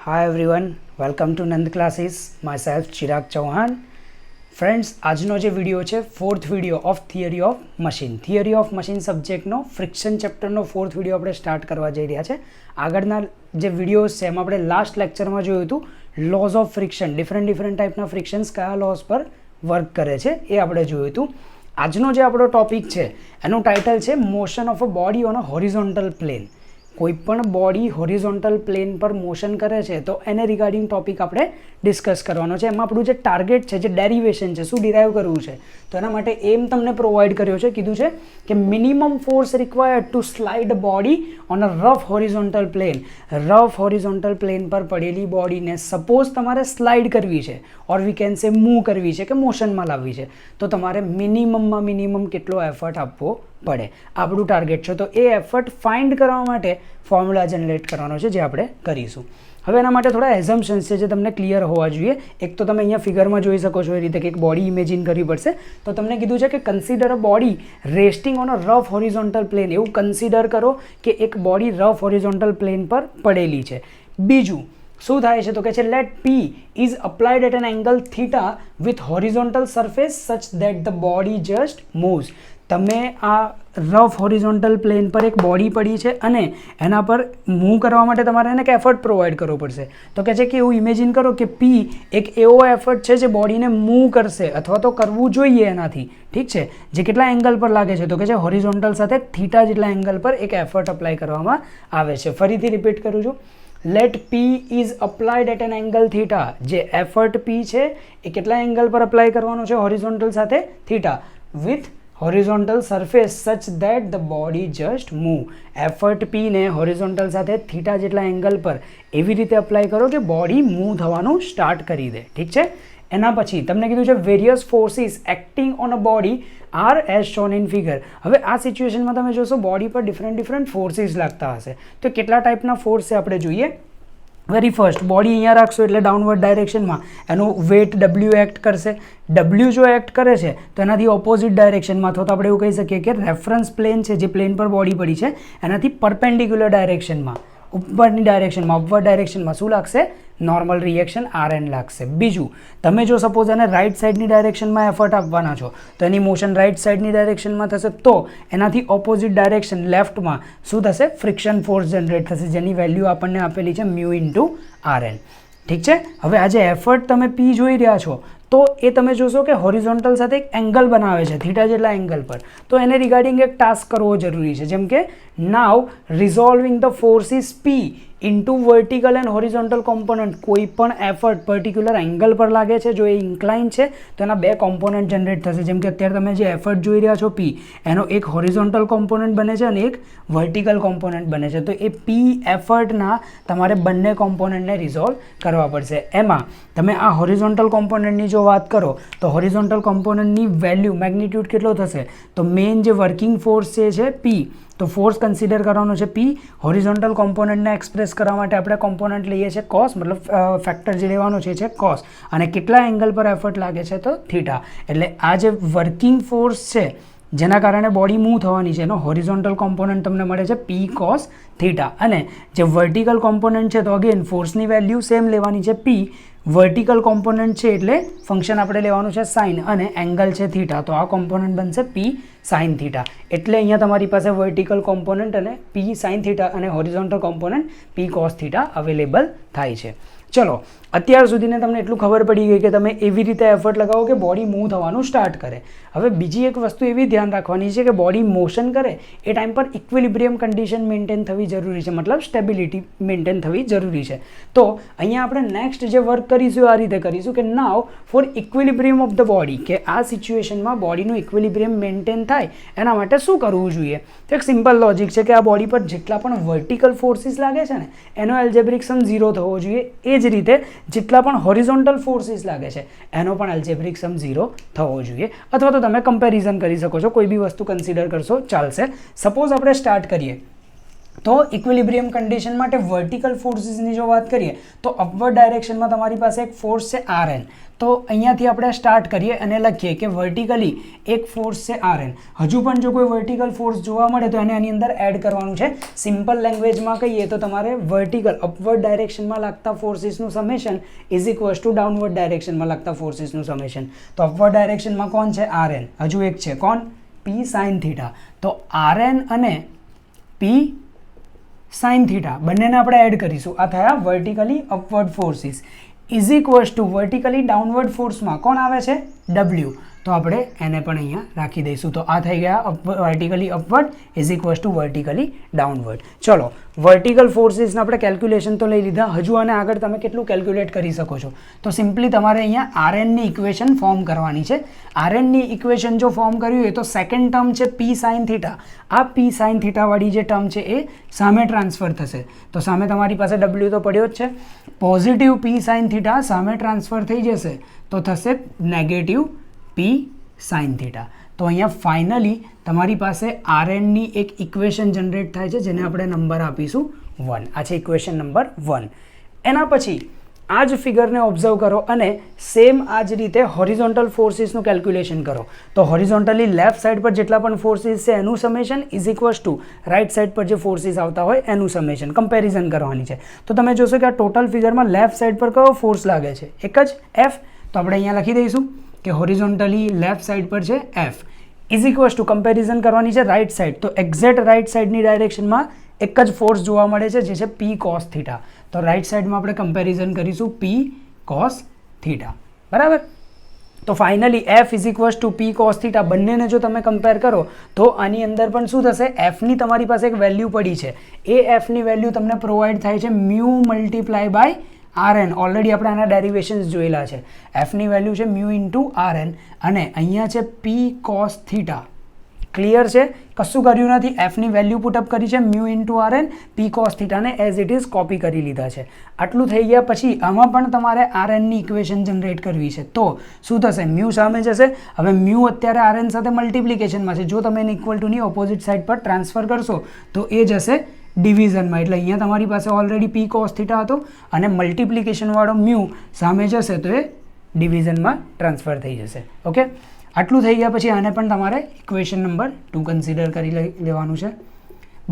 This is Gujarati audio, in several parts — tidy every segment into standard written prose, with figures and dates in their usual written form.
Hi everyone, welcome to Nand Classes. Myself Chirag Chauhan. Friends, આજનો જે વિડીયો છે fourth video of theory of machine સબ્જેક્ટનો ફ્રિક્શન ચેપ્ટરનો ફોર્થ વિડીયો આપણે સ્ટાર્ટ કરવા જઈ રહ્યા છે. આગળના જે વિડીયોઝ છે એમાં આપણે લાસ્ટ લેક્ચરમાં જોયું હતું લોઝ ઓફ ફ્રિક્શન, ડિફરન્ટ ટાઈપના ફ્રિક્શન્સ કયા લોઝ પર વર્ક કરે છે એ આપણે જોયું હતું. આજનો જે આપણો ટોપિક છે એનું ટાઇટલ છે motion of a body on a horizontal plane. કોઈ પણ બોડી હોરિઝોન્ટલ પ્લેન પર મોશન કરે છે તો એને રિગાર્ડિંગ ટોપિક આપણે ડિસ્કસ કરવાનો છે. એમાં આપણું જે ટાર્ગેટ છે, જે ડેરિવેશન છે, શું ડિરાઈવ કરવું છે, તો એના માટે એમ તમને પ્રોવાઈડ કર્યો છે. કીધું છે કે minimum force required to slide body on a rough horizontal plane. Rough horizontal plane પર પડેલી બોડીને સપોઝ તમારે સ્લાઇડ કરવી છે ઓર વી કેન સે મૂવ કરવી છે કે મોશનમાં લાવવી છે તો તમારે મિનિમમ કેટલો એફર્ટ આપવો પડે, આપણું ટાર્ગેટ છે. તો એ એફર્ટ ફાઇન્ડ કરવા માટે ફોર્મ્યુલા જનરેટ કરવાનો છે જે આપણે કરીશું. હવે એના માટે થોડા એઝમ્પશન્સ છે જે તમને ક્લિયર હોવા જોઈએ. એક તો તમે અહીંયા ફિગરમાં જોઈ શકો છો એ રીતે કે એક બોડી ઇમેજિન કરવી પડશે. તો તમને કીધું છે કે consider a body resting on a rough horizontal plane. એવું કન્સિડર કરો કે એક બોડી રફ હોરિઝોન્ટલ પ્લેન પર પડેલી છે. બીજું શું થાય છે તો કે છે let P is applied at an angle theta with horizontal surface such that the body just moves. તમે આ રફ હોરિઝોન્ટલ પ્લેન પર એક બોડી પડી છે અને એના પર મૂવ કરવા માટે તમારે એને એક એફર્ટ પ્રોવાઈડ કરવો પડશે. તો કહે છે કે એવું ઇમેજિન કરો કે પી એક એવો એફર્ટ છે જે બોડીને મૂવ કરશે અથવા તો કરવું જોઈએ એનાથી, ઠીક છે, જે કેટલા એંગલ પર લાગે છે તો કે છે હોરિઝોન્ટલ સાથે થીટા જેટલા એંગલ પર એક એફર્ટ અપ્લાય કરવામાં આવે છે. ફરીથી રિપીટ કરું છું. Let P is applied at an angle theta. જે એફર્ટ પી છે એ કેટલા એંગલ પર અપ્લાય કરવાનો છે? હોરિઝોન્ટલ સાથે theta with horizontal surface such that the body just move. Effort પીને હોરિઝોન્ટલ સાથે થીટા જેટલા એંગલ પર એવી રીતે અપ્લાય કરો કે બોડી મૂવ થવાનું સ્ટાર્ટ કરી દે, ઠીક છે. એના પછી તમને કીધું છે various forces acting on a body are as shown in figure. હવે આ સિચ્યુએશનમાં તમે જોશો બોડી પર ડિફરન્ટ ફોર્સીસ લાગતા હશે. તો કેટલા ટાઈપના ફોર્સ છે આપણે જોઈએ. વેરી ફર્સ્ટ, બોડી અહીંયા રાખશો એટલે ડાઉનવર્ડ ડાયરેક્શનમાં એનું વેટ ડબલ્યુ એક્ટ કરશે. ડબલ્યુ જો એક્ટ કરે છે તો એનાથી ઓપોઝિટ ડાયરેક્શનમાં, અથવા તો આપણે એવું કહી શકીએ કે રેફરન્સ પ્લેન છે જે પ્લેન પર બોડી પડી છે એનાથી પરપેન્ડિક્યુલર ડાયરેક્શનમાં, ઉપરની ડાયરેક્શનમાં, અપવર્ડ ડાયરેક્શનમાં શું લાગશે? નોર્મલ રિએક્શન RN લાગશે. બીજું, તમે જો સપોઝ એને રાઇટ સાઇડની ડાયરેક્શનમાં એફર્ટ આપવાના છો તો એની મોશન રાઇટ સાઇડની ડાયરેક્શનમાં થશે, તો એનાથી ઓપોઝિટ ડાયરેક્શન લેફ્ટમાં શું થશે? ફ્રિક્શન ફોર્સ જનરેટ થશે જેની વેલ્યુ આપણને આપેલી છે μ/RN, ઠીક છે. હવે આ જે એફર્ટ તમે P જોઈ રહ્યા છો તો એ તમે જોશો કે હોરિઝોન્ટલ સાથે એક એંગલ બનાવે છે થીટા જેટલા એંગલ પર. તો એને રિગાર્ડિંગ એક ટાસ્ક કરવો જરૂરી છે, જેમ કે now resolving the forces P into vertical and horizontal component. કોઈ પણ એફર્ટ પર્ટિક્યુલર એંગલ પર લાગે છે, જો એ ઇન્ક્લાઇન છે તો એના બે કોમ્પોનન્ટ જનરેટ થશે. જેમ કે અત્યારે તમે જે એફર્ટ જોઈ રહ્યા છો P, એનો એક હોરિઝોન્ટલ કોમ્પોનન્ટ બને છે અને એક વર્ટિકલ કોમ્પોનન્ટ બને છે. તો એ P એફર્ટના તમારે બંને કોમ્પોનન્ટને રિઝોલ્વ કરવા પડશે. એમાં તમે આ હોરિઝોન્ટલ કોમ્પોનન્ટની જો વાત કરો તો હોરિઝોન્ટલ કોમ્પોનન્ટની વેલ્યુ મેગ્નિટ્યુડ કેટલો થશે? તો મેઇન જે વર્કિંગ ફોર્સ છે P, તો ફોર્સ કન્સિડર કરવાનો છે P. હોરિઝોન્ટલ કોમ્પોનન્ટને એક્સપ્રેસ કરવા માટે આપણે કોમ્પોનન્ટ લઈએ છીએ કોસ, મતલબ ફેક્ટર જે લેવાનો છે કોસ, અને કેટલા એંગલ પર એફર્ટ લાગે છે તો થીટા. એટલે આ જે વર્કિંગ ફોર્સ છે જેના કારણે બોડી મૂવ થવાની છે એનો હોરિઝોન્ટલ કોમ્પોનન્ટ તમને મળે છે P cos થીટા. અને જે વર્ટિકલ કોમ્પોનન્ટ છે તો અગેન ફોર્સની વેલ્યુ સેમ લેવાની છે P. વર્ટિકલ કોમ્પોનન્ટ છે એટલે ફંક્શન આપણે લેવાનું છે સાઇન, અને એંગલ છે થીટા, તો આ કોમ્પોનન્ટ બનશે P સાઇન થીટા. એટલે અહીંયા તમારી પાસે વર્ટિકલ કોમ્પોનન્ટ અને P સાઇન થીટા અને horizontal component P cos theta available થાય છે. ચલો, અત્યાર સુધીને તમને એટલું ખબર પડી ગઈ કે તમે એવી રીતે એફર્ટ લગાવો કે બોડી મૂવ થવાનું સ્ટાર્ટ કરે. હવે બીજી એક વસ્તુ એવી ધ્યાન રાખવાની છે કે બોડી મોશન કરે એ ટાઈમ પર ઇક્વિલિબ્રિયમ કન્ડિશન મેન્ટેન થવી જરૂરી છે, મતલબ સ્ટેબિલિટી મેન્ટેન થવી જરૂરી છે. તો અહીંયા આપણે નેક્સ્ટ જે વર્ક કરીશું આ રીતે કરીશું કે now for equilibrium of the body, કે આ સિચ્યુએશનમાં બોડીનું ઇક્વિલિબ્રિયમ મેન્ટેન થાય એના માટે શું કરવું જોઈએ. તો એક સિમ્પલ લોજિક છે કે આ બોડી પર જેટલા પણ વર્ટિકલ ફોર્સિસ લાગે છે ને એનો એલ્જેબ્રિક સમ 0 થવો જોઈએ. એ જ રીતે જેટલા પણ હોરિઝોન્ટલ ફોર્સિસ લાગે છે એનો પણ એલ્જેબ્રિક સમ 0 થવો જોઈએ. અથવા તો તમે કમ્પેરિઝન કરી શકો છો, કોઈ બી વસ્તુ કન્સિડર કરશો ચાલશે. સપોઝ આપણે સ્ટાર્ટ કરીએ તો ઇક્વિલિબ્રિયમ કન્ડિશન માટે વર્ટિકલ ફોર્સીસની જો વાત કરીએ તો અપવર્ડ ડાયરેક્શનમાં તમારી પાસે એક ફોર્સ છે Rn. તો અહીંયાથી આપણે સ્ટાર્ટ કરીએ અને લખીએ કે વર્ટિકલી એક ફોર્સ છે Rn. હજુ પણ જો કોઈ વર્ટિકલ ફોર્સ જોવા મળે તો એને આની અંદર એડ કરવાનું છે. સિમ્પલ લેંગ્વેજમાં કહીએ તો તમારે વર્ટિકલ અપવર્ડ ડાયરેક્શનમાં લાગતા ફોર્સીસનું summation is equals to downward ડાયરેક્શનમાં લાગતા ફોર્સીસનું સમેશન. તો અપવર્ડ ડાયરેક્શનમાં કોણ છે? Rn. હજુ એક છે કોણ? P sin theta. તો Rn અને P sin થીટા બંનેને આપણે એડ કરીશું. આ થયા vertically upward forces is equals to vertically downward ફોર્સમાં કોણ આવે છે? W. તો આપણે એને પણ અહીંયા રાખી દઈશું. તો આ થઈ ગયા vertically upward is equals to vertically downward. ચલો, વર્ટિકલ ફોર્સીસના આપણે કેલ્ક્યુલેશન તો લઈ લીધા. હજુ આને આગળ તમે કેટલું કેલ્ક્યુલેટ કરી શકો છો? તો સિમ્પલી તમારે અહીંયા Rnની ઇક્વેશન ફોર્મ કરવાની છે. Rnની ઇક્વેશન જો ફોર્મ કરવી હોય તો સેકન્ડ ટર્મ છે P sin થીટા. આ P sin થીટાવાળી જે ટર્મ છે એ સામે ટ્રાન્સફર થશે. તો સામે તમારી પાસે W તો પડ્યો જ છે. પોઝિટિવ P sin થીટા સામે ટ્રાન્સફર થઈ જશે તો થશે નેગેટિવ P sin થીટા. તો અહીંયા ફાઇનલી તમારી પાસે Rnની એક ઇક્વેશન જનરેટ થાય છે જેને આપણે નંબર આપીશું 1. આ છે ઇક્વેશન નંબર 1. એના પછી આ જ ફિગરને ઓબ્ઝર્વ કરો અને સેમ આ જ રીતે હોરિઝોન્ટલ ફોર્સીસનું કેલ્ક્યુલેશન કરો. તો હોરિઝોન્ટલી લેફ્ટ સાઈડ પર જેટલા પણ ફોર્સીસ છે એનું summation is equals to right side પર જે ફોર્સીસ આવતા હોય એનું સમેશન કમ્પેરિઝન કરવાની છે. તો તમે જોશો કે આ ટોટલ ફિગરમાં લેફ્ટ સાઈડ પર કયો ફોર્સ લાગે છે? એક જ F. તો આપણે અહીંયા લખી દઈશું કે હોરિઝોન્ટલી લેફ્ટ સાઈડ પર છે F is equals two comparison કરવાની છે રાઇટ સાઈડ. તો એક્ઝેક્ટ રાઇટ સાઈડની ડાયરેક્શનમાં એક જ ફોર્સ જોવા મળે છે જે છે P cos થીટા. તો રાઇટ સાઈડમાં આપણે કમ્પેરિઝન કરીશું P cos થીટા. બરાબર. તો finally F is equals two P cos theta બંનેને જો તમે કમ્પેર કરો તો આની અંદર પણ શું થશે? Fની તમારી પાસે એક વેલ્યુ પડી છે. એ Fની વેલ્યુ તમને પ્રોવાઈડ થાય છે mu multiply by Rn. Already આપણે આના ડેરિવેશન્સ જોયેલા છે. Fની વેલ્યુ છે મ્યુ ઇન્ટુ Rn અને અહીંયા છે P cos થીટા. ક્લિયર છે? કશું કર્યું નથી. Fની વેલ્યુ પુટઅપ કરી છે mu into Rn. P cos થીટાને એઝ ઇટ ઇઝ કોપી કરી લીધા છે. આટલું થઈ ગયા પછી આમાં પણ તમારે Rnની ઇક્વેશન જનરેટ કરવી છે. તો શું થશે? મ્યુ સામે જશે. હવે મ્યુ અત્યારે Rn સાથે મલ્ટિપ્લિકેશનમાં છે. જો તમે એને ઇક્વલ ટુની ઓપોઝિટ સાઈડ પર ટ્રાન્સફર કરશો તો એ જશે ડિવિઝનમાં. એટલે અહીંયા તમારી પાસે ઓલરેડી P cos થીટા હતો અને મલ્ટિપ્લિકેશનવાળો મ્યુ સામે જશે તો એ ડિવિઝનમાં ટ્રાન્સફર થઈ જશે. ઓકે, આટલું થઈ ગયા પછી આને પણ તમારે ઇક્વેશન નંબર 2 કન્સિડર કરી લેવાનું છે.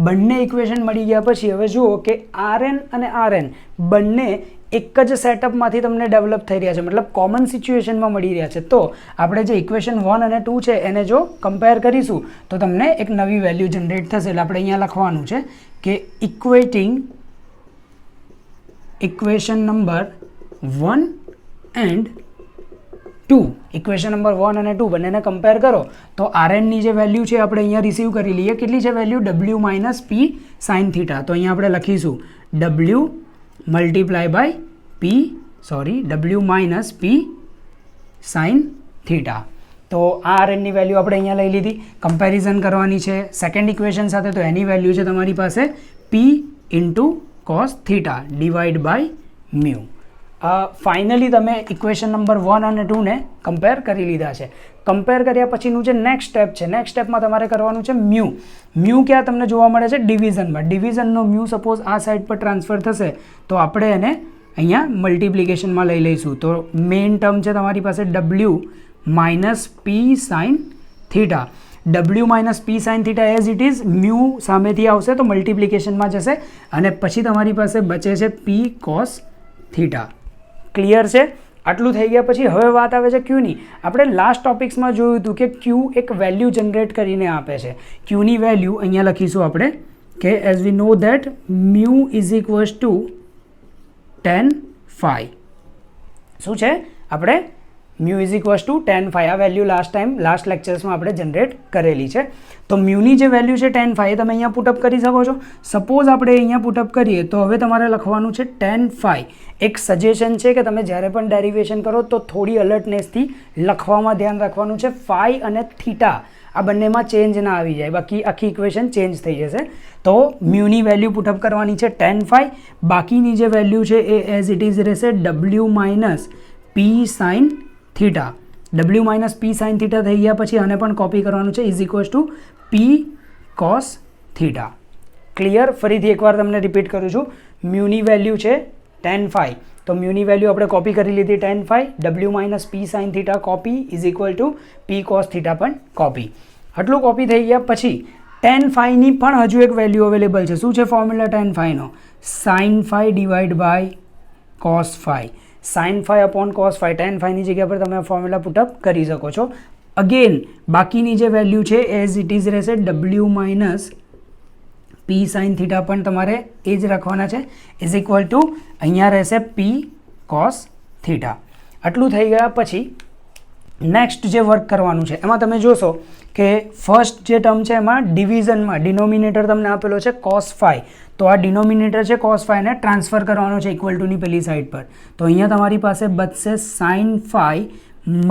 બંને ઇક્વેશન મળી ગયા પછી હવે જુઓ કે Rn અને Rn બંને એક જ સેટઅપમાંથી તમને ડેવલપ થઈ રહ્યા છે, મતલબ કોમન સિચ્યુએશનમાં મળી રહ્યા છે. તો આપણે જે ઇક્વેશન 1 અને 2 છે એને જો કમ્પેર કરીશું તો તમને એક નવી વેલ્યુ જનરેટ થશે. એટલે આપણે અહીંયા લખવાનું છે કે equating equation number 1 and 2. Equation number 1 અને 2 બંનેને કમ્પેર કરો તો Rnની જે વેલ્યુ છે આપણે અહીંયા રિસીવ કરી લઈએ. કેટલી છે value? W minus P sin theta. તો અહીંયા આપણે લખીશું W multiply by W minus P sin theta. તો આ Rnની વેલ્યુ આપણે અહીંયા લઈ લીધી. કમ્પેરિઝન કરવાની છે સેકન્ડ ઇક્વેશન સાથે. તો એની વેલ્યુ છે તમારી પાસે P into cos theta divide by mu. Finally તમે ઇક્વેશન નંબર 1 અને 2ને કમ્પેર કરી લીધા છે. કમ્પેર કર્યા પછીનું જે નેક્સ્ટ સ્ટેપ છે, નેક્સ્ટ સ્ટેપમાં તમારે કરવાનું છે મ્યુ. મ્યુ ક્યાં તમને જોવા મળે છે? ડિવિઝનમાં. ડિવિઝનનો મ્યુ સપોઝ આ સાઈડ પર ટ્રાન્સફર થશે તો આપણે એને અહીંયા મલ્ટિપ્લિકેશનમાં લઈ લઈશું. તો મેઇન ટર્મ છે તમારી પાસે W minus P sin theta. W minus P sin theta as it is mu સામેથી આવશે તો મલ્ટિપ્લિકેશનમાં જશે અને પછી તમારી પાસે બચે છે P cos થીટા. ક્લિયર છે? આટલું થઈ ગયા પછી હવે વાત આવે છે ક્યુની. આપણે લાસ્ટ ટોપિક્સમાં જોયું હતું કે ક્યુ એક વેલ્યુ જનરેટ કરીને આપે છે. ક્યુની વેલ્યુ અહીંયા લખીશું આપણે કે as we know that mu is equals to tan phi. શું છે? આપણે mu is equals to tan phi. આ વેલ્યુ લાસ્ટ લેક્ચર્સમાં આપણે જનરેટ કરેલી છે. તો મ્યુની જે વેલ્યુ છે tan phi એ તમે અહીંયા પુટઅપ કરી શકો છો. સપોઝ આપણે અહીંયા પુટઅપ કરીએ તો હવે તમારે લખવાનું છે tan phi. એક સજેશન છે કે તમે જ્યારે પણ ડેરિવેશન કરો તો થોડી અલર્ટનેસથી લખવામાં ધ્યાન રાખવાનું છે. phi અને થીટા આ બંનેમાં ચેન્જ ના આવી જાય, બાકી આખી ઇક્વેશન ચેન્જ થઈ જશે. તો મ્યુની વેલ્યુ પુટઅપ કરવાની છે tan phi. બાકીની જે વેલ્યુ છે એ એઝ ઇટ ઇઝ રહેશે W minus P sin theta. W minus P sin theta થઈ ગયા પછી આને પણ કોપી કરવાનું છે is equals two P cos theta. Clear? ફરીથી એકવાર તમને રિપીટ કરું છું, મ્યુની વેલ્યુ છે tan phi, તો મ્યુની વેલ્યુ આપણે કોપી કરી લીધી tan phi, w minus P sine theta copy is equal two P cos theta પણ કોપી. આટલું કોપી થઈ ગયા પછી tan phi ની પણ હજુ એક વેલ્યુ અવેલેબલ છે. શું છે ફોર્મ્યુલા tan phi નો? sin phi divide by cos phi. sin phi upon cos phi, tan phi ની જગ્યા પર તમે આ ફોર્મ્યુલા પુટઅપ કરી શકો છો. અગેન બાકીની જે વેલ્યુ છે એઝ ઇટ ઇઝ રહેશે, w minus P sine theta પણ તમારે એ જ રાખવાના છે ઇઝ ઇક્વલ ટુ અહીંયા રહેશે પી કોસ થીટા. આટલું થઈ ગયા પછી નેક્સ્ટ જે વર્ક કરવાનું છે એમાં તમે જોશો કે ફર્સ્ટ જે ટર્મ છે એમાં ડિવિઝનમાં ડિનોમિનેટર તમને આપેલો છે cos phi, તો આ ડિનોમિનેટર છે cos phi ને ટ્રાન્સફર કરવાનો છે ઇક્વલ ટુની પેલી સાઈડ પર. તો અહીંયા તમારી પાસે બચશે sin phi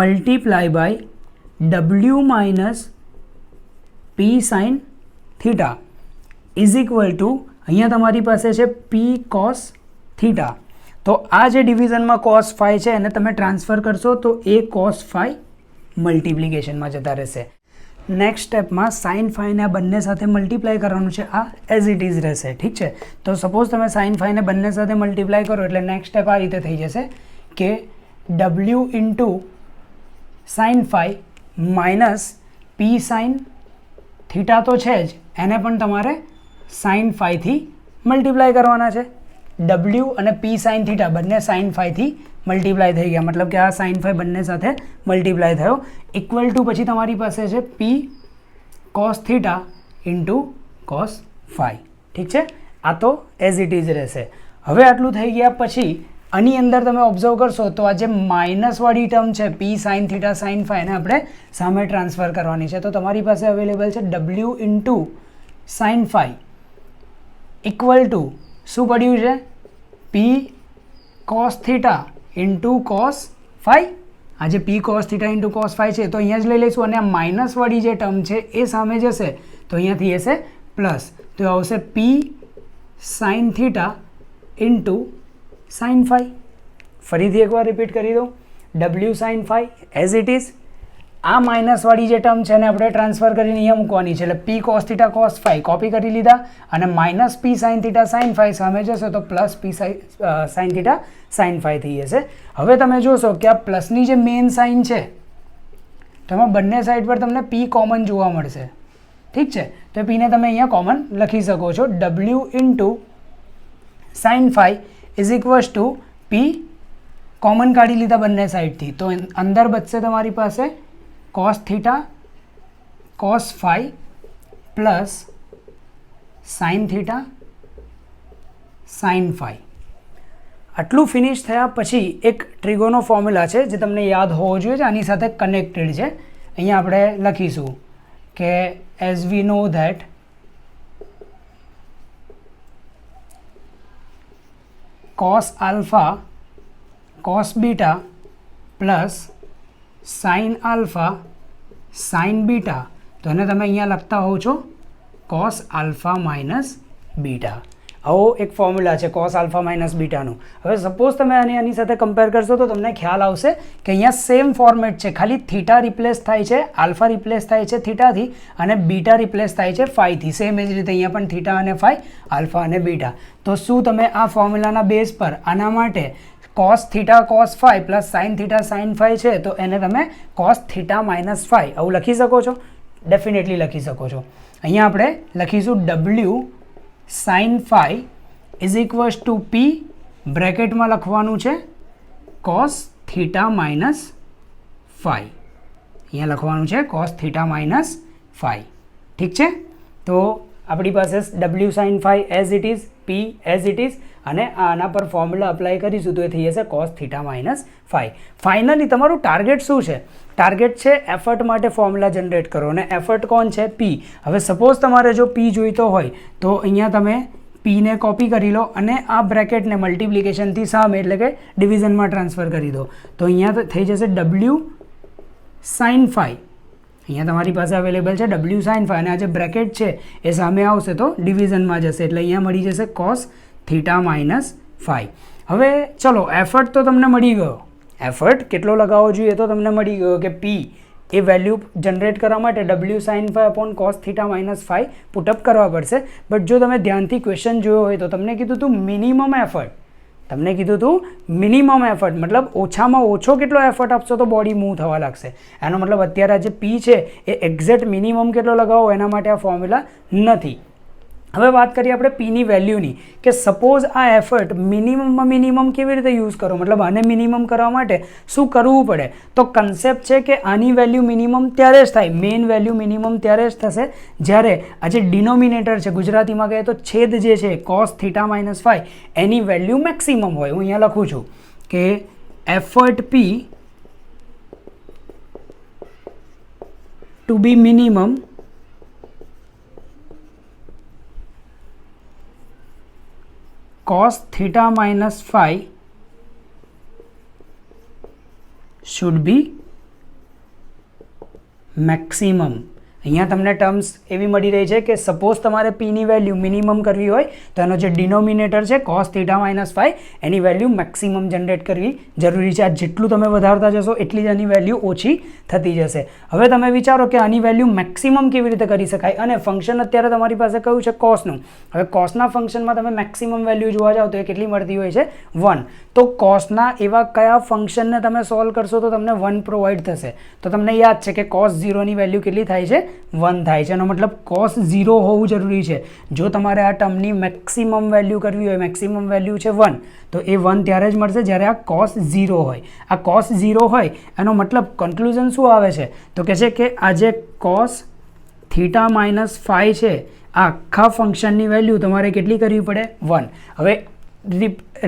multiply by w minus P sine theta is equal to અહીંયા તમારી પાસે છે પી કોસ થીટા. તો આ જે ડિવિઝનમાં cos phi છે એને તમે ટ્રાન્સફર કરશો તો એ cos phi મલ્ટિપ્લિકેશનમાં જતા રહેશે. નેક્સ્ટ સ્ટેપમાં sin phi ને બંને સાથે મલ્ટીપ્લાય કરવાનું છે, આ એઝ ઇટ ઇઝ રહેશે. ઠીક છે, તો સપોઝ તમે sin phi ને બંને સાથે મલ્ટીપ્લાય કરો એટલે નેક્સ્ટ સ્ટેપ આ રીતે થઈ જશે કે w into sin phi minus P sine theta તો છે જ, એને પણ તમારે sin phi થી મલ્ટીપ્લાય કરવાના છે. w અને p sin થીટા બંને sin phi થી મલ્ટીપ્લાય થઈ ગયા, મતલબ કે આ sin phi બંને સાથે મલ્ટીપ્લાય થયો ઇક્વલ ટુ પછી તમારી પાસે છે p cos theta into cos phi. ઠીક છે, આ તો એઝ ઇટ ઇઝ રહેશે. હવે આટલું થઈ ગયા પછી આની અંદર તમે ઓબ્ઝર્વ કરશો તો આ જે માઇનસવાળી ટર્મ છે p sin theta sin phi ને આપણે સામે ટ્રાન્સફર કરવાની છે. તો તમારી પાસે અવેલેબલ છે w into sin phi equal to શું પડ્યું છે p cos theta into cos phi. આ જે p cos theta into cos phi છે તો અહીંયા જ લઈ લઈશું અને આ માઇનસવાળી જે ટર્મ છે એ સામે જશે તો અહીંયાથી હશે પ્લસ, તો આવશે p sin theta into sin phi. ફરીથી એકવાર રિપીટ કરી દઉં, w sin phi as it is, આ માઇનસવાળી જે ટર્મ છે એને આપણે ટ્રાન્સફર કરીને અહીંયા મૂકવાની છે એટલે p cos theta cos phi copy કરી લીધા અને minus p sin theta sin phi સામે જશે તો plus p sin theta sin phi થઈ જશે. હવે તમે જોશો કે આ પ્લસની જે મેઇન સાઇન છે તો એમાં બંને સાઈડ પર તમને p કોમન જોવા મળશે. ઠીક છે, તો p ને તમે અહીંયા કોમન લખી શકો છો, w into sin phi is equals two p common કાઢી લીધા બંને સાઈડથી તો અંદર બચશે તમારી પાસે cos theta cos phi plus sin theta sin phi. આટલું ફિનિશ થયા પછી એક ટ્રિગોનો ફોર્મ્યુલા છે જે તમને યાદ હોવો જોઈએ, આની સાથે કનેક્ટેડ છે. અહીંયા આપણે લખીશું કે as we know that cos alpha cos beta plus sin alpha sin beta, તો એને તમે અહીંયા લખતા હોવ છો cos alpha માઇનસ બીટા. આવો એક ફોર્મ્યુલા છે cos alpha માઇનસ બીટાનું. હવે સપોઝ તમે આની સાથે કમ્પેર કરશો તો તમને ખ્યાલ આવશે કે અહીંયા સેમ ફોર્મેટ છે, ખાલી થીટા રિપ્લેસ થાય છે, આલ્ફા રિપ્લેસ થાય છે થીટાથી અને બીટા રિપ્લેસ થાય છે ફાઈથી. સેમ એ જ રીતે અહીંયા પણ થીટા અને ફાઈ, આલ્ફા અને બીટા. તો શું તમે આ ફોર્મ્યુલાના બેઝ પર આના માટે cos theta cos phi plus sin theta sin phi છે તો એને તમે cos થીટા માઇનસ phi આવું લખી શકો છો? ડેફિનેટલી લખી શકો છો. અહીંયા આપણે લખીશું w sin phi is equals two p બ્રેકેટમાં લખવાનું છે cos થીટા માઇનસ phi. અહીંયા લખવાનું છે cos થીટા માઇનસ phi. ઠીક છે, તો આપણી પાસે w sin phi as it is, p as it is અને આના પર ફોર્મ્યુલા અપ્લાય કરીશું તો એ થઈ જશે cos theta minus phi. Finally તમારું ટાર્ગેટ શું છે? ટાર્ગેટ છે એફર્ટ માટે ફોર્મ્યુલા જનરેટ કરો અને એફર્ટ કોણ છે? p. હવે સપોઝ તમારે જો p જોઈતો હોય તો અહીંયા તમે p ને કોપી કરી લો અને આ બ્રેકેટને મલ્ટિપ્લિકેશનથી સામે એટલે કે ડિવિઝનમાં ટ્રાન્સફર કરી દો તો અહીંયા થઈ જશે w sin phi. અહીંયા તમારી પાસે અવેલેબલ છે w sin phi અને આ જે બ્રેકેટ છે એ સામે આવશે તો ડિવિઝનમાં જશે એટલે અહીંયા મળી જશે cos થીટા માઇનસ phi. હવે ચલો એફર્ટ તો તમને મળી ગયો, એફર્ટ કેટલો લગાવવો જોઈએ તો તમને મળી ગયો કે p એ વેલ્યુ જનરેટ કરવા માટે W sine phi upon cos theta minus phi put up કરવા પડશે. બટ જો તમે ધ્યાનથી ક્વેશ્ચન જોયો હોય તો તમને કીધું હતું મિનિમમ એફર્ટ, તમને કીધું હતું મિનિમમ એફર્ટ મતલબ ઓછામાં ઓછો કેટલો એફર્ટ આપશો તો બોડી મૂવ થવા લાગશે. એનો મતલબ અત્યારે આ જે પી છે એ એક્ઝેક્ટ મિનિમમ કેટલો લગાવો એના માટે આ ફોર્મ્યુલા નથી. હવે વાત કરીએ આપણે પીની વેલ્યુની કે સપોઝ આ એફર્ટ મિનિમમમાં મિનિમમ કેવી રીતે યુઝ કરો, મતલબ આને મિનિમમ કરવા માટે શું કરવું પડે. તો કન્સેપ્ટ છે કે આની વેલ્યુ મિનિમમ ત્યારે જ થાય, મેઇન વેલ્યુ મિનિમમ ત્યારે જ થશે જ્યારે આ જે ડિનોમિનેટર છે, ગુજરાતીમાં કહીએ તો છેદ જે છે કોસ થીટા માઇનસ ફાઈ એની વેલ્યુ મેક્સિમમ હોય. હું અહીંયા લખું છું કે effort P to be minimum cos theta minus phi should be maximum. અહીંયા તમને ટર્મ્સ એવી મળી રહી છે કે સપોઝ તમારે પીની વેલ્યુ મિનિમમ કરવી હોય તો એનો જે ડિનોમિનેટર છે કોસ થીટા માઇનસ ફાઈ એની વેલ્યુ મેક્સિમમ જનરેટ કરવી જરૂરી છે. આ જેટલું તમે વધારતા જશો એટલી જ આની વેલ્યુ ઓછી થતી જશે. હવે તમે વિચારો કે આની વેલ્યુ મેક્સિમમ કેવી રીતે કરી શકાય, અને ફંક્શન અત્યારે તમારી પાસે કયું છે કોસનું. હવે કોસના ફંક્શનમાં તમે મેક્સિમમ વેલ્યુ જોવા જાઓ તો એ કેટલી મળતી હોય છે 1. તો કોસના એવા કયા ફંક્શનને તમે સોલ્વ કરશો તો તમને 1 પ્રોવાઈડ થશે. તો તમને યાદ છે કે કોસ 0ની વેલ્યુ કેટલી થાય છે 1 થાય છે. એનો મતલબ કોસ 0 હોવું જરૂરી છે. જો તમારે આ ટર્મની મેક્સિમમ વેલ્યુ કરવી હોય, મેક્સિમમ વેલ્યુ છે 1, તો એ 1 ત્યારે જ મળશે જ્યારે આ કોસ 0 હોય. આ કોસ 0 હોય એનો મતલબ કન્ક્લુઝન શું આવે છે તો કહે છે કે આ જે કોસ થીટા માઇનસ ફાઈ છે આ આખા ફંક્શનની વેલ્યુ તમારે કેટલી કરવી પડે 1. હવે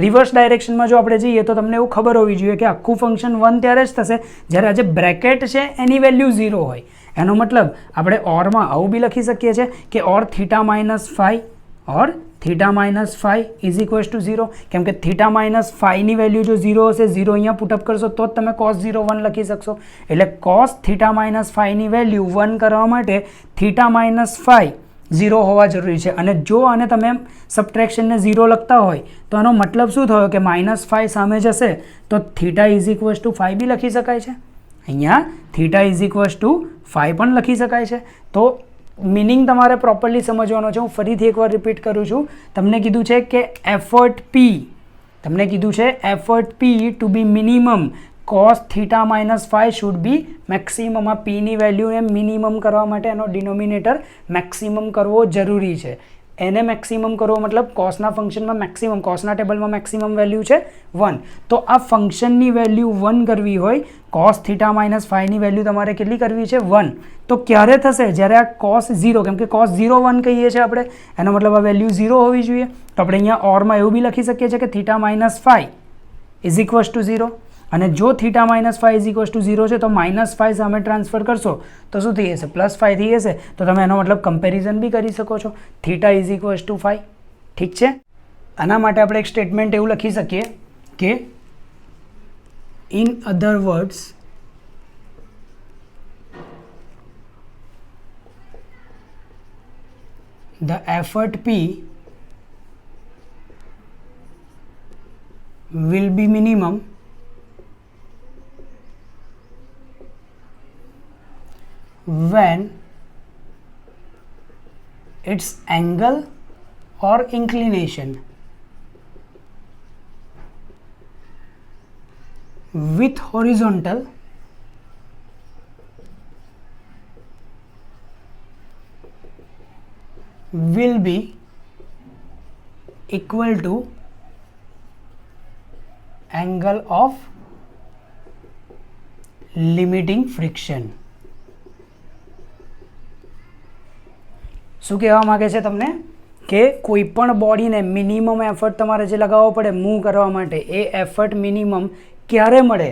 રિવર્સ ડાયરેક્શનમાં જો આપણે જઈએ તો તમને એવું ખબર હોવી જોઈએ કે આખું ફંક્શન 1 ત્યારે જ થશે જ્યારે આ જે બ્રેકેટ છે એની વેલ્યુ 0 હોય. એનો મતલબ આપણે ઓરમાં આવું બી લખી શકીએ છીએ કે or theta minus phi or theta minus phi is equals to 0, કેમ કે થીટા માઇનસ ફાઈની વેલ્યુ જો 0 હશે, 0 અહીંયા પુટઅપ કરશો તો જ તમે કોસ 0 1 લખી શકશો. એટલે કોસ થીટા માઇનસ ફાઈની વેલ્યુ 1 કરવા માટે થીટા માઇનસ ફાઈ 0 હોવા જરૂરી છે. અને જો આને તમે સબટ્રેક્શનને 0 લખતા હોય તો આનો મતલબ શું થયો કે માઇનસ ફાઈ સામે જશે તો theta is equals to phi બી લખી શકાય છે. અહીંયા theta is equals to phi પણ લખી શકાય છે. તો મિનિંગ તમારે પ્રોપરલી સમજવાનો છે. હું ફરીથી એકવાર રિપીટ કરું છું. તમને કીધું છે કે એફર્ટ પી, તમને કીધું છે effort P to be minimum cos theta minus phi should be maximum. આ પીની વેલ્યુને મિનિમમ કરવા માટે એનો ડિનોમિનેટર મેક્સિમમ કરવો જરૂરી છે. એને મેક્સિમમ કરવો મતલબ કોસના ફંક્શનમાં મેક્સિમમ, કોસના ટેબલમાં મેક્સિમમ વેલ્યુ છે 1. તો આ ફંક્શનની વેલ્યુ 1 કરવી હોય, કોસ થીટા માઇનસ ફાઈની વેલ્યુ તમારે કેટલી કરવી છે 1. તો ક્યારે થશે જ્યારે આ કોસ 0, કેમ કે કોસ 0 1 કહીએ છીએ આપણે, એનો મતલબ આ વેલ્યુ 0 હોવી જોઈએ. તો આપણે અહીંયા ઓરમાં એવું બી લખી શકીએ છીએ કે theta minus phi is equals to 0. અને જો theta minus phi is equals to 0 છે તો માઇનસ ફાઈ સામે ટ્રાન્સફર કરશો તો શું થઈ જશે પ્લસ ફાઈ થઈ જશે. તો તમે એનો મતલબ કમ્પેરિઝન બી કરી શકો છો. Theta is equals to phi. ઠીક છે. આના માટે આપણે એક સ્ટેટમેન્ટ એવું લખી શકીએ કે in other words the effort P will be minimum when its angle or inclination with horizontal will be equal to angle of limiting friction. શું કહેવા માગે છે તમને કે કોઈ પણ બોડીને મિનિમમ એફર્ટ તમારે જે લગાવવો પડે મૂવ કરવા માટે, એ એફર્ટ મિનિમમ ક્યારે મળે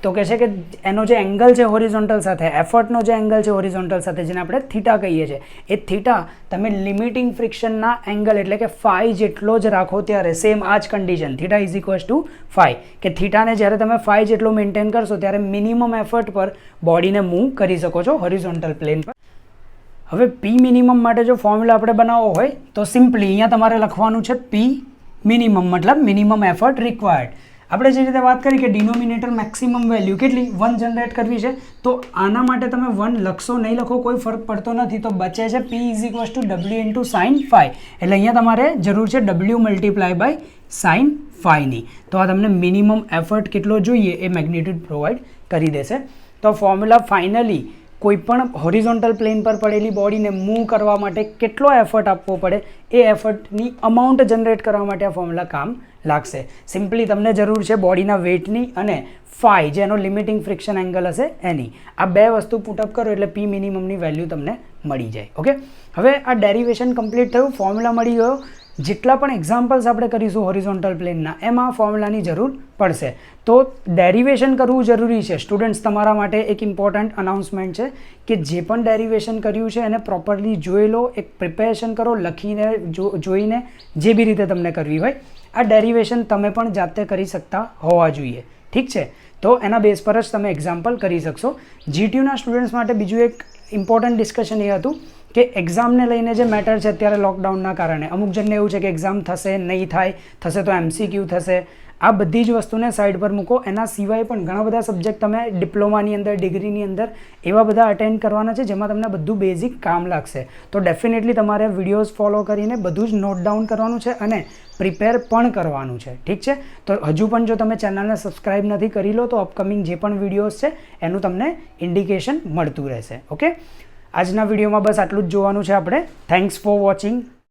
તો કહે છે કે એનો જે એંગલ છે હોરિઝોન્ટલ સાથે, એફર્ટનો જે એંગલ છે હોરિઝોન્ટલ સાથે જેને આપણે થીટા કહીએ છીએ, એ થીટા તમે લિમિટિંગ ફ્રિક્શનના એંગલ એટલે કે ફાઈ જેટલો જ રાખો ત્યારે, સેમ આ જ condition theta is equals to phi, કે થીટાને જ્યારે તમે ફાઈ જેટલો મેન્ટેન કરશો ત્યારે મિનિમમ એફર્ટ પર બોડીને મૂવ કરી શકો છો હોરિઝોન્ટલ પ્લેન પર. હવે પી મિનિમમ માટે જો ફોર્મ્યુલા આપણે બનાવવો હોય તો સિમ્પલી અહીંયા તમારે લખવાનું છે પી મિનિમમ મતલબ મિનિમમ એફર્ટ રિક્વાયર્ડ. આપણે જે રીતે વાત કરી કે ડિનોમિનેટર મેક્સિમમ વેલ્યુ કેટલી 1 જનરેટ કરવી છે, તો આના માટે તમે 1 લખશો નહીં લખો કોઈ ફરક પડતો નથી, તો બચે છે P = W × sin phi, એટલે અહીંયા તમારે જરૂર છે W × sin phi ની. તો આ તમને મિનિમમ એફર્ટ કેટલો જોઈએ એ મેગ્નિટ્યુડ પ્રોવાઈડ કરી દેશે. તો ફોર્મ્યુલા ફાઇનલી કોઈ પણ હોરિઝોન્ટલ પ્લેન પર પડેલી બોડીને મૂવ કરવા માટે કેટલો એફર્ટ આપવો પડે એ એફર્ટની અમાઉન્ટ જનરેટ કરવા માટે આ ફોર્મ્યુલા કામ લાગશે. સિમ્પલી તમને જરૂર છે બોડીના વેઇટની અને ફાઈ જેનો લિમિટિંગ ફ્રિક્શન એંગલ હશે એની. આ બે વસ્તુ પુટઅપ કરો એટલે પી મિનિમમની વેલ્યુ તમને મળી જાય. ઓકે, હવે આ ડેરિવેશન કમ્પ્લીટ થયું, ફોર્મ્યુલા મળી ગયો. જેટલા પણ એક્ઝામ્પલ્સ આપણે કરીશું હોરિઝોન્ટલ પ્લેનના એમાં ફોર્મ્યુલાની જરૂર પડશે. તો ડેરિવેશન કરવું જરૂરી છે. સ્ટુડન્ટ્સ, તમારા માટે એક ઇમ્પોર્ટન્ટ અનાઉન્સમેન્ટ છે કે જે પણ ડેરિવેશન કર્યું છે એને પ્રોપરલી જોઈ લો, એક પ્રિપેરેશન કરો, લખીને જોઈને જે બી રીતે તમને કરવી હોય. આ ડેરિવેશન તમે પણ જાતે કરી શકતા હોવા જોઈએ. ઠીક છે, તો એના બેઝ પર જ તમે એક્ઝામ્પલ કરી શકશો. GTUના સ્ટુડન્ટ્સ માટે બીજું એક ઇમ્પોર્ટન્ટ ડિસ્કશન એ હતું કે એક્ઝામને લઈને જે મેટર છે અત્યારે લોકડાઉનના કારણે અમુક જણને એવું છે કે એક્ઝામ થશે નહીં થાય, થશે તો MCQ થશે. આ બધી જ વસ્તુને સાઈડ પર મૂકો. એના સિવાય પણ ઘણા બધા સબ્જેક્ટ તમે ડિપ્લોમાની અંદર, ડિગ્રીની અંદર એવા બધા અટેન્ડ કરવાના છે જેમાં તમને બધું બેઝિક કામ લાગશે. તો ડેફિનેટલી તમારે વિડીયોઝ ફોલો કરીને બધું જ નોટ ડાઉન કરવાનું છે અને પ્રિપેર પણ કરવાનું છે. ઠીક છે, તો હજુ પણ જો તમે ચેનલને સબસ્ક્રાઈબ નથી કરી લો તો અપકમિંગ જે પણ વિડીયોઝ છે એનું તમને ઇન્ડિકેશન મળતું રહેશે. ઓકે, આજના વિડીયોમાં બસ આટલું જ જોવાનું છે આપણે. Thanks for watching.